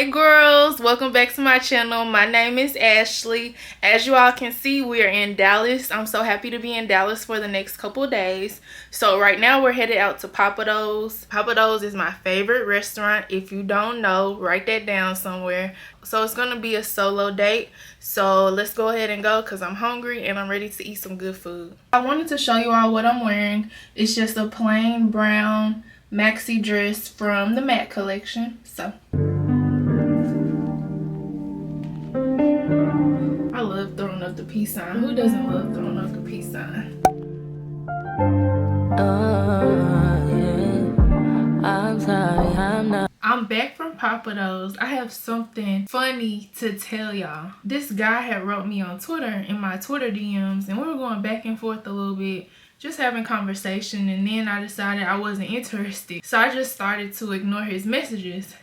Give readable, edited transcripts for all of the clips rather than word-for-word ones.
Hey girls, welcome back to my channel. My name is Ashley. As you all can see, we are in Dallas. I'm so happy to be in Dallas for the next couple days. So right now we're headed out to Papa Do's. Papa Do's is my favorite restaurant. If you don't know, write that down somewhere. So it's gonna be a solo date. So let's go ahead and go because I'm hungry and I'm ready to eat some good food. I wanted to show you all what I'm wearing. It's just a plain brown maxi dress from the Mac collection. So I love throwing up the peace sign. Who doesn't love throwing up the peace sign? Yeah. I'm sorry, I'm not. I'm back from Papa Do's. I have something funny to tell y'all. This guy had wrote me on Twitter in my Twitter DMs, and we were going back and forth a little bit, just having conversation, and then I decided I wasn't interested. So I just started to ignore his messages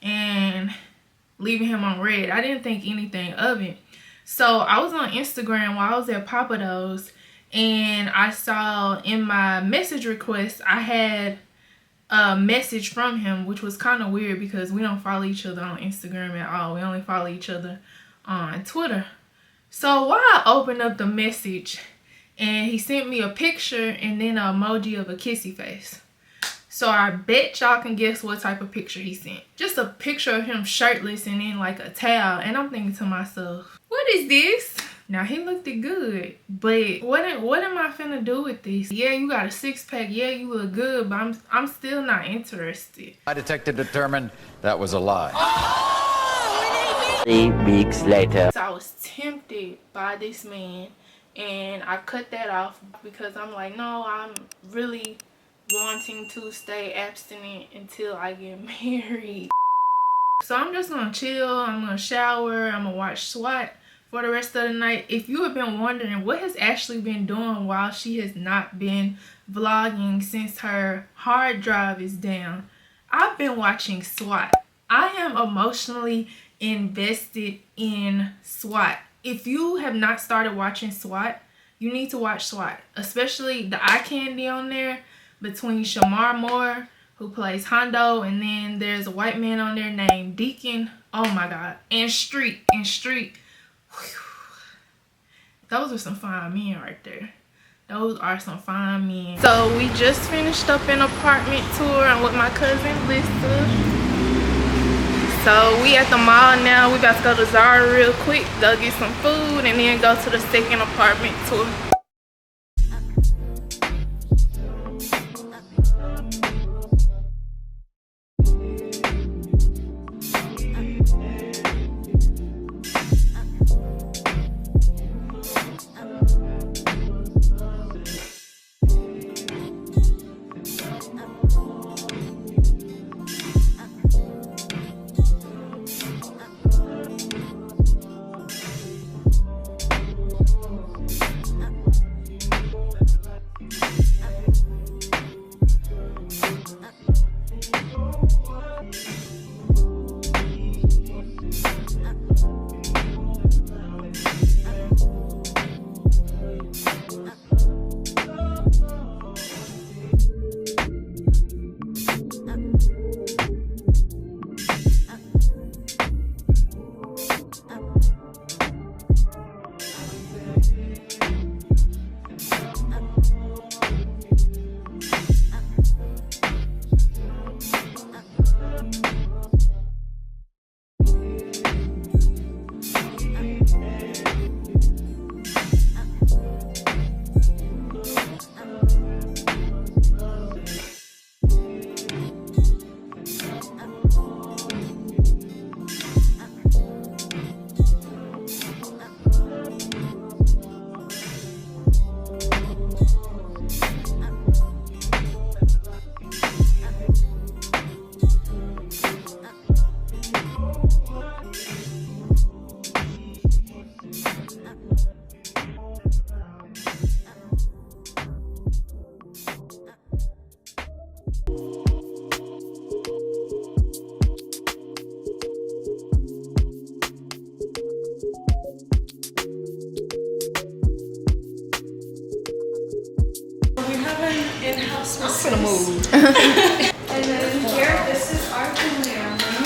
and leaving him on red. I didn't think anything of it. So I was on Instagram while I was at Papa Do's, and I saw in my message request I had a message from him, which was kind of weird because we don't follow each other on Instagram at all. We only follow each other on Twitter. So while I opened up the message, and he sent me a picture and then an emoji of a kissy face. So I bet y'all can guess what type of picture he sent. Just a picture of him shirtless and in like a towel. And I'm thinking to myself, what is this? Now he looked good, but what am I finna do with this? Yeah, you got a six-pack. Yeah, you look good, but I'm still not interested. My detective determined that was a lie. 3 weeks later. So I was tempted by this man, and I cut that off because I'm like, no, I'm really wanting to stay abstinent until I get married. So I'm just gonna chill, I'm gonna shower, I'm gonna watch SWAT for the rest of the night. If you have been wondering what has Ashley been doing while she has not been vlogging since her hard drive is down, I've been watching SWAT. I am emotionally invested in SWAT. If you have not started watching SWAT, you need to watch SWAT, especially the eye candy on there between Shamar Moore, who plays Hondo, and then there's a white man on there named Deacon. Oh my god. And Street. Whew. Those are some fine men right there. Those are some fine men. So we just finished up an apartment tour. I'm with my cousin Lisa. So we at the mall now. We about to go to Zara real quick, go get some food, and then go to the second apartment tour. I'm gonna move. And then here, this is our cleaner room.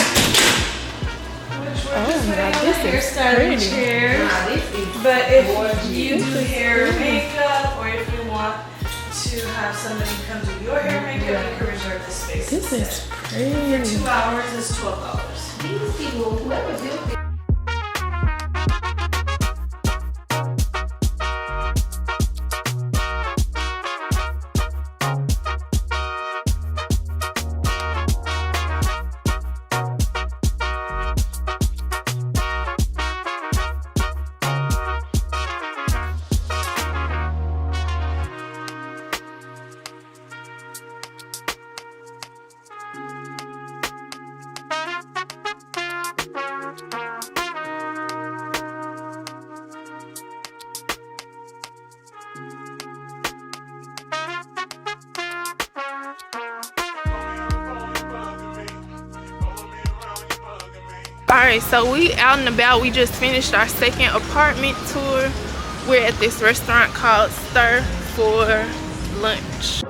hairstyling chair. But if you do hair or makeup, or if you want to have somebody come do your hair and makeup, you can reserve this space. This is pretty. For 2 hours is $12. These people, whoever built this. Alright, so we out and about. We just finished our second apartment tour. We're at this restaurant called Stir for lunch.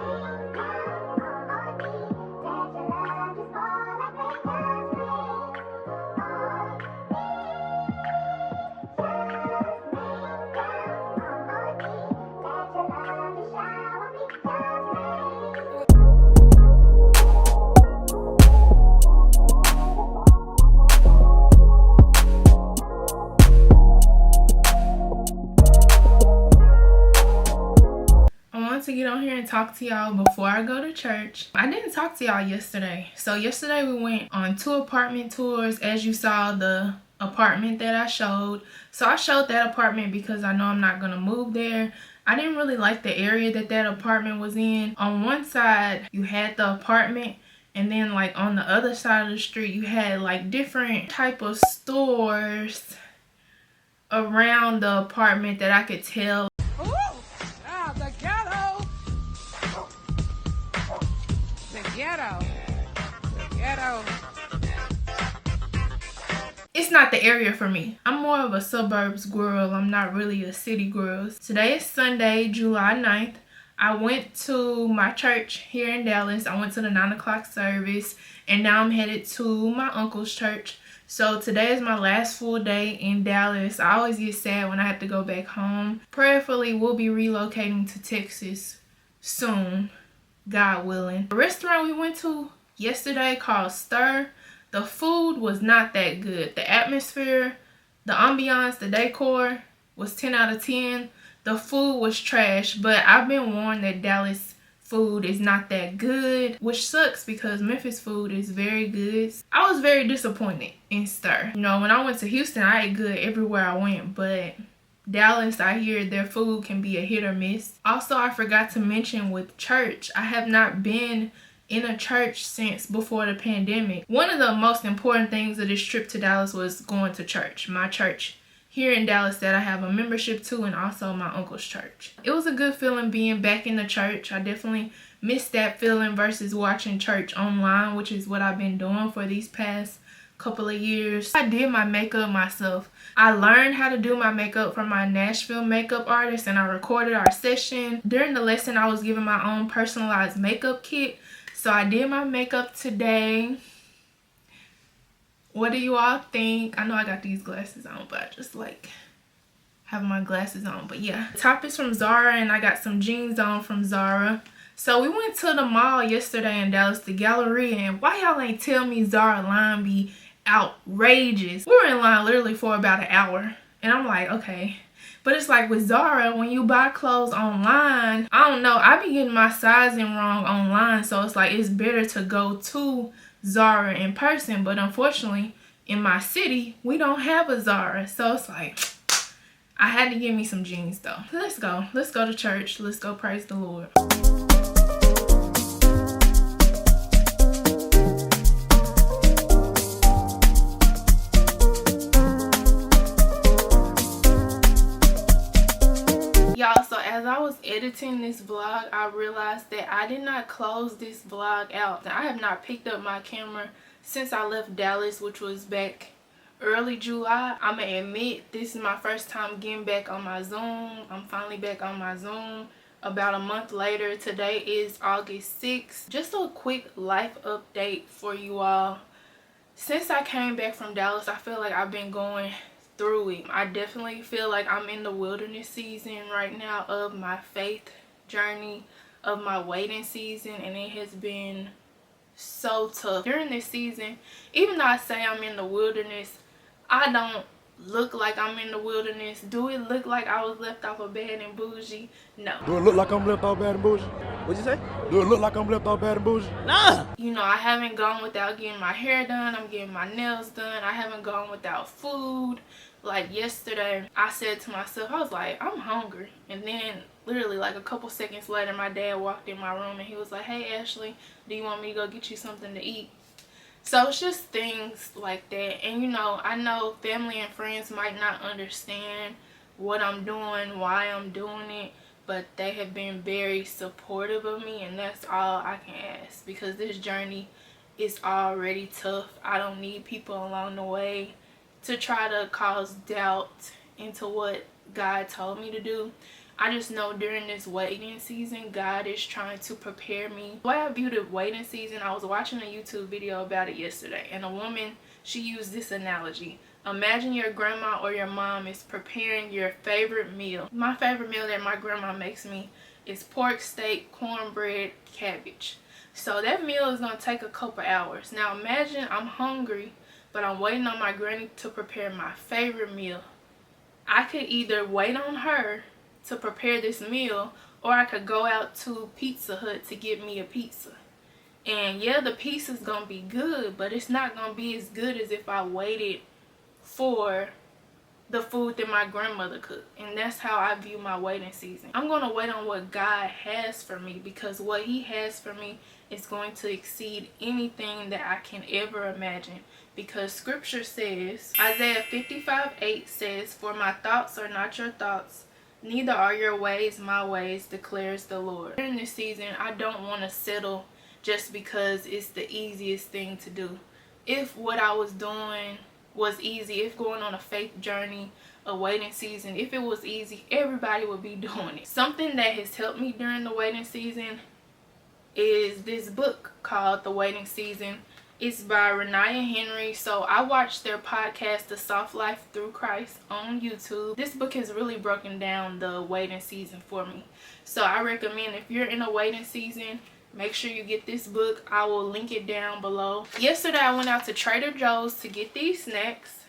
To get on here and talk to y'all before I go to church. I didn't talk to y'all yesterday. So yesterday we went on 2 apartment tours. As you saw, the apartment that I showed. So I showed that apartment because I know I'm not gonna move there. I didn't really like the area that that apartment was in. On one side you had the apartment, and then like on the other side of the street you had like different type of stores around the apartment that I could tell. Ghetto. It's not the area for me. I'm more of a suburbs girl. I'm not really a city girl. Today is Sunday, July 9th. I went to my church here in Dallas. I went to the 9 o'clock service, and now I'm headed to my uncle's church. So today is my last full day in Dallas. I always get sad when I have to go back home. Prayerfully, we'll be relocating to Texas soon, God willing. The restaurant we went to yesterday called Stir, the food was not that good. The atmosphere, the ambiance, the decor was 10 out of 10. The food was trash, but I've been warned that Dallas food is not that good, which sucks because Memphis food is very good. I was very disappointed in Stir. You know, when I went to Houston, I ate good everywhere I went, but Dallas, I hear their food can be a hit or miss. Also, I forgot to mention with church, I have not been in a church since before the pandemic. One of the most important things of this trip to Dallas was going to church. My church here in Dallas that I have a membership to, and also my uncle's church. It was a good feeling being back in the church. I definitely missed that feeling versus watching church online, which is what I've been doing for these past couple of years. I did my makeup myself. I learned how to do my makeup from my Nashville makeup artist, and I recorded our session. During the lesson, I was given my own personalized makeup kit. So I did my makeup today. What do you all think? I know I got these glasses on, but I just like having my glasses on. But yeah, the top is from Zara, and I got some jeans on from Zara. So we went to the mall yesterday in Dallas, the Galleria, and why y'all ain't tell me Zara line be outrageous? We were in line literally for about an hour, and I'm like, okay. But it's like with Zara, when you buy clothes online, I don't know, I be getting my sizing wrong online, so it's like it's better to go to Zara in person. But unfortunately, in my city, we don't have a Zara, so it's like I had to get me some jeans though. Let's go to church. Let's go praise the Lord. Y'all, so as I was editing this vlog, I realized that I did not close this vlog out. I have not picked up my camera since I left Dallas, which was back early July. I'm gonna admit this is my first time getting back on my Zoom. I'm finally back on my Zoom about a month later. Today is August 6th. Just a quick life update for you all. Since I came back from Dallas, I feel like I've been going through it. I definitely feel like I'm in the wilderness season right now of my faith journey, of my waiting season, and it has been so tough during this season. Even though I say I'm in the wilderness, I don't look like I'm in the wilderness. Do it look like I was left off of Bad and Bougie? No. Do it look like I'm left off Bad and Bougie? What'd you say? Do it look like I'm left off Bad and Bougie? Nah! You know, I haven't gone without getting my hair done. I'm getting my nails done. I haven't gone without food. Like yesterday, I said to myself, I was like, I'm hungry. And then literally like a couple seconds later, my dad walked in my room and he was like, hey Ashley, do you want me to go get you something to eat? So it's just things like that. And you know, I know family and friends might not understand what I'm doing, why I'm doing it, but they have been very supportive of me, and that's all I can ask, because this journey is already tough. I don't need people along the way to try to cause doubt into what God told me to do. I just know during this waiting season, God is trying to prepare me. The way I view the waiting season, I was watching a YouTube video about it yesterday, and a woman, she used this analogy. Imagine your grandma or your mom is preparing your favorite meal. My favorite meal that my grandma makes me is pork, steak, cornbread, cabbage. So that meal is going to take a couple hours. Now imagine I'm hungry, but I'm waiting on my granny to prepare my favorite meal. I could either wait on her to prepare this meal, or I could go out to Pizza Hut to get me a pizza. And yeah, the pizza's gonna be good, but it's not gonna be as good as if I waited for the food that my grandmother cooked. And that's how I view my waiting season. I'm gonna wait on what God has for me, because what he has for me is going to exceed anything that I can ever imagine. Because scripture says, Isaiah 55:8 says, for my thoughts are not your thoughts, neither are your ways my ways, declares the Lord. During this season, I don't want to settle just because it's the easiest thing to do. If what I was doing was easy, if going on a faith journey, a waiting season, if it was easy, everybody would be doing it. Something that has helped me during the waiting season is this book called The Waiting Season. It's by Renaya Henry. So I watched their podcast, The Soft Life Through Christ, on YouTube. This book has really broken down the waiting season for me. So I recommend, if you're in a waiting season, make sure you get this book. I will link it down below. Yesterday I went out to Trader Joe's to get these snacks,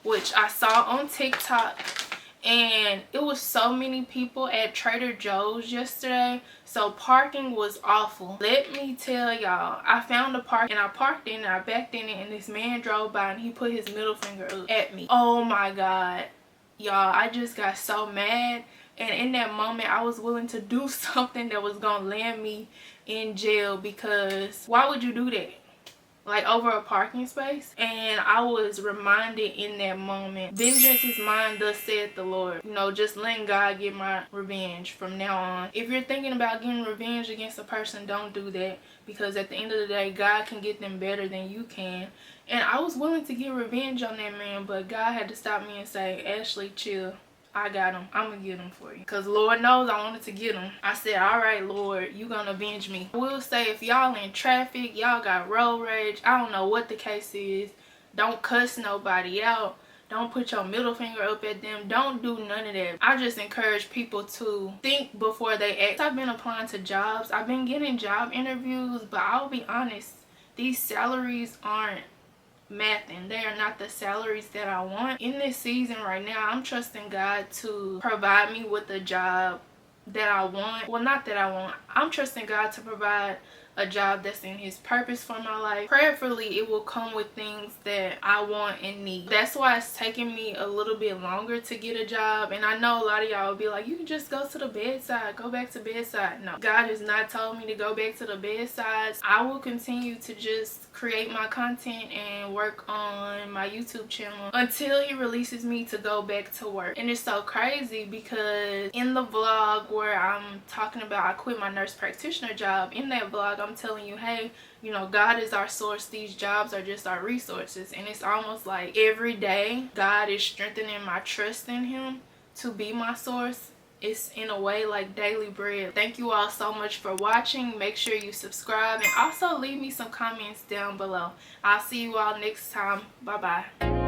which I saw on TikTok. And it was so many people at Trader Joe's yesterday, so parking was awful. Let me tell y'all, I found a park and I parked in it, I backed in it, and this man drove by and he put his middle finger up at me. Oh my God, y'all, I just got so mad. And in that moment, I was willing to do something that was gonna land me in jail, because why would you do that? Like over a parking space? And I was reminded in that moment, vengeance is mine, thus saith the Lord. You know, just letting God get my revenge from now on. If you're thinking about getting revenge against a person, don't do that, because at the end of the day, God can get them better than you can. And I was willing to get revenge on that man, but God had to stop me and say, Ashley, chill. I got him. I'm gonna get him for you. Because Lord knows I wanted to get him. I said, all right, Lord, you gonna avenge me. I will say, if y'all in traffic, y'all got road rage, I don't know what the case is, don't cuss nobody out. Don't put your middle finger up at them. Don't do none of that. I just encourage people to think before they act. I've been applying to jobs. I've been getting job interviews, but I'll be honest, these salaries aren't mathing. They are not the salaries that I want. In this season right now, I'm trusting God to provide me with a job that I want. Well, not that I want. I'm trusting God to provide a job that's in his purpose for my life. Prayerfully, it will come with things that I want and need. That's why it's taking me a little bit longer to get a job. And I know a lot of y'all will be like, you can just go to the bedside, go back to bedside. No, God has not told me to go back to the bedside. I will continue to just create my content and work on my YouTube channel until he releases me to go back to work. And it's so crazy because in the vlog where I'm talking about I quit my nurse practitioner job, in that vlog I'm telling you, hey, you know, God is our source, these jobs are just our resources. And it's almost like every day God is strengthening my trust in him to be my source it's in a way like daily bread. Thank you all so much for watching. Make sure you subscribe and also leave me some comments down below. I'll see you all next time. Bye bye.